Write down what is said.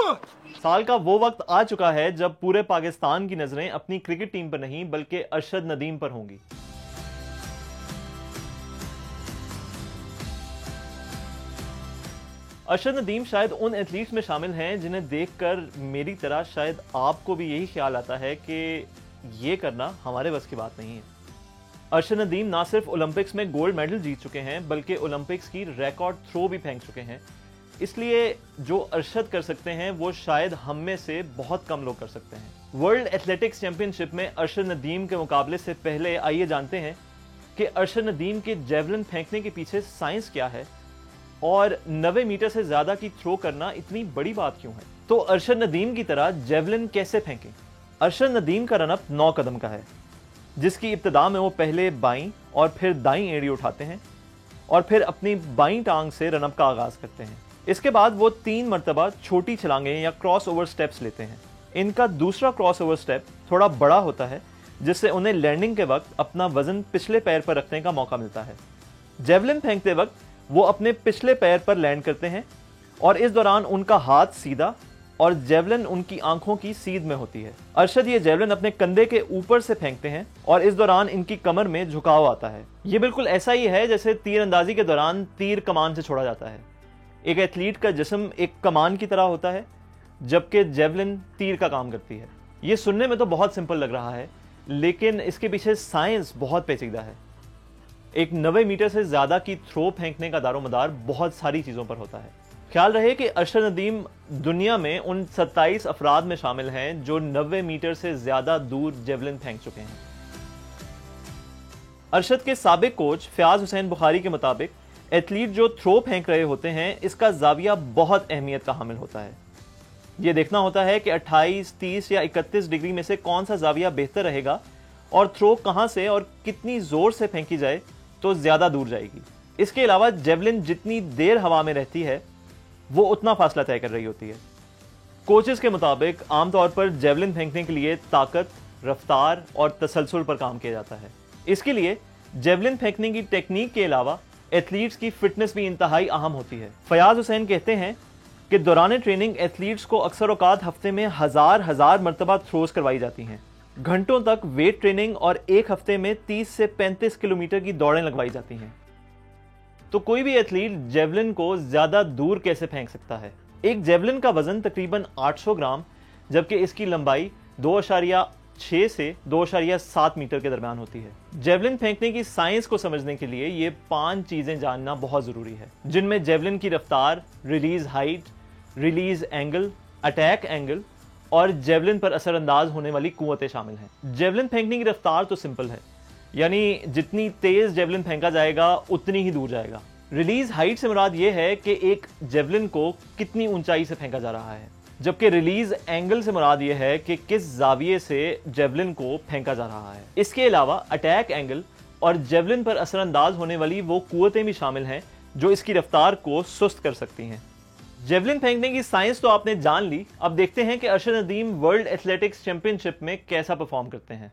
साल का वो वक्त आ चुका है जब पूरे पाकिस्तान की नजरें अपनी क्रिकेट टीम पर नहीं बल्कि अरशद नदीम पर होंगी। अरशद नदीम शायद उन एथलीट्स में शामिल हैं जिन्हें देखकर मेरी तरह शायद आपको भी यही ख्याल आता है कि ये करना हमारे बस की बात नहीं है। अरशद नदीम ना सिर्फ ओलंपिक्स में गोल्ड मेडल जीत चुके हैं बल्कि ओलंपिक्स की रिकॉर्ड थ्रो भी फेंक चुके हैं। इसलिए जो अरशद कर सकते हैं वो शायद हम में से बहुत कम लोग कर सकते हैं। वर्ल्ड एथलेटिक्स चैंपियनशिप में अरशद नदीम के मुकाबले से पहले आइए जानते हैं कि अरशद नदीम के जेवलिन फेंकने के पीछे साइंस क्या है और 90 मीटर से ज्यादा की थ्रो करना इतनी बड़ी बात क्यों है। तो अरशद नदीम की तरह जेवलिन कैसे फेंकें। अरशद नदीम का रनअप 9 कदम का है, जिसकी इब्तिदा में वो पहले बाईं और फिर दाईं एड़ी उठाते हैं और फिर अपनी बाईं टांग से रनअप का आगाज करते हैं। इसके बाद वो 3 मरतबा छोटी छलांगें या क्रॉस ओवर स्टेप्स लेते हैं। इनका दूसरा क्रॉस ओवर स्टेप थोड़ा बड़ा होता है, जिससे उन्हें लैंडिंग के वक्त अपना वजन पिछले पैर पर रखने का मौका मिलता है। जेवलिन फेंकते वक्त वो अपने पिछले पैर पर लैंड करते हैं और इस दौरान उनका हाथ सीधा और जेवलिन उनकी आंखों की सीध में होती है। अरशद ये जेवलिन अपने कंधे के ऊपर से फेंकते हैं और इस दौरान इनकी कमर में झुकाव आता है। ये बिल्कुल ऐसा ही है जैसे तीरंदाजी के दौरान तीर कमान से छोड़ा जाता है। एक एथलीट का जिस्म एक कमान की तरह होता है जबकि जेवलिन तीर का काम करती है। ये सुनने में तो बहुत सिंपल लग रहा है, लेकिन इसके पीछे साइंस बहुत पेचीदा है। एक 90 मीटर से ज्यादा की थ्रो फेंकने का दारोमदार बहुत सारी चीजों पर होता है। ख्याल रहे कि अरशद नदीम दुनिया में उन 27 अफराद में शामिल हैं जो 90 मीटर से ज्यादा दूर जेवलिन फेंक चुके हैं। अरशद के साबिक कोच फयाज हुसैन बुखारी के मुताबिक एथलीट जो थ्रो फेंक रहे होते हैं इसका जाविया बहुत अहमियत का हामिल होता है। यह देखना होता है कि 28, 30 या 31 डिग्री में से कौन सा जाविया बेहतर रहेगा और थ्रो कहां से और कितनी जोर से फेंकी जाए तो ज्यादा दूर जाएगी। इसके अलावा जेवलिन जितनी देर हवा में रहती है वो उतना फासला तय कर रही होती है। कोचेस के मुताबिक आमतौर पर जेवलिन फेंकने के लिए ताकत, रफ्तार और तसलसल पर काम किया जाता है। इसके लिए जेवलिन फेंकने की टेक्निक के अलावा एथलीट्स की फिटनेस भी इंतहाई अहम होती है। फयाज हुसैन कहते हैं कि दौरान ट्रेनिंग एथलीट्स को अक्सर औकात हफ्ते में हजार मरतबा थ्रोज करवाई जाती हैं। घंटों तक वेट ट्रेनिंग और एक हफ्ते में 30 से 35 किलोमीटर की दौड़ें लगवाई जाती हैं। तो कोई भी एथलीट जेवलिन को ज्यादा दूर कैसे फेंक सकता है। एक जेवलिन का वजन तकरीबन 800 ग्राम जबकि इसकी लंबाई 2.6 से 2.7 मीटर के दरमियान होती है। जेवलिन फेंकने की साइंस को समझने के लिए ये 5 चीजें जानना बहुत जरूरी है, जिनमें जेवलिन की रफ्तार, release height, release angle, attack angle और जेवलिन पर असरअंदाज होने वाली कुव्वतें शामिल हैं। जेवलिन फेंकने की रफ्तार तो सिंपल है, यानी जितनी तेज जेवलिन फेंका जाएगा उतनी ही दूर जाएगा। रिलीज हाइट से मुराद ये है कि एक जेवलिन को कितनी ऊंचाई से फेंका जा रहा है, जबकि रिलीज एंगल से मुराद ये है कि किस जाविये से जेवलिन को फेंका जा रहा है। इसके अलावा अटैक एंगल और जेवलिन पर असरअंदाज होने वाली वो कुव्वतें भी शामिल हैं जो इसकी रफ्तार को सुस्त कर सकती हैं। जेवलिन फेंकने की साइंस तो आपने जान ली, अब देखते हैं कि Arshad Nadeem world athletics championship में कैसा परफॉर्म करते हैं।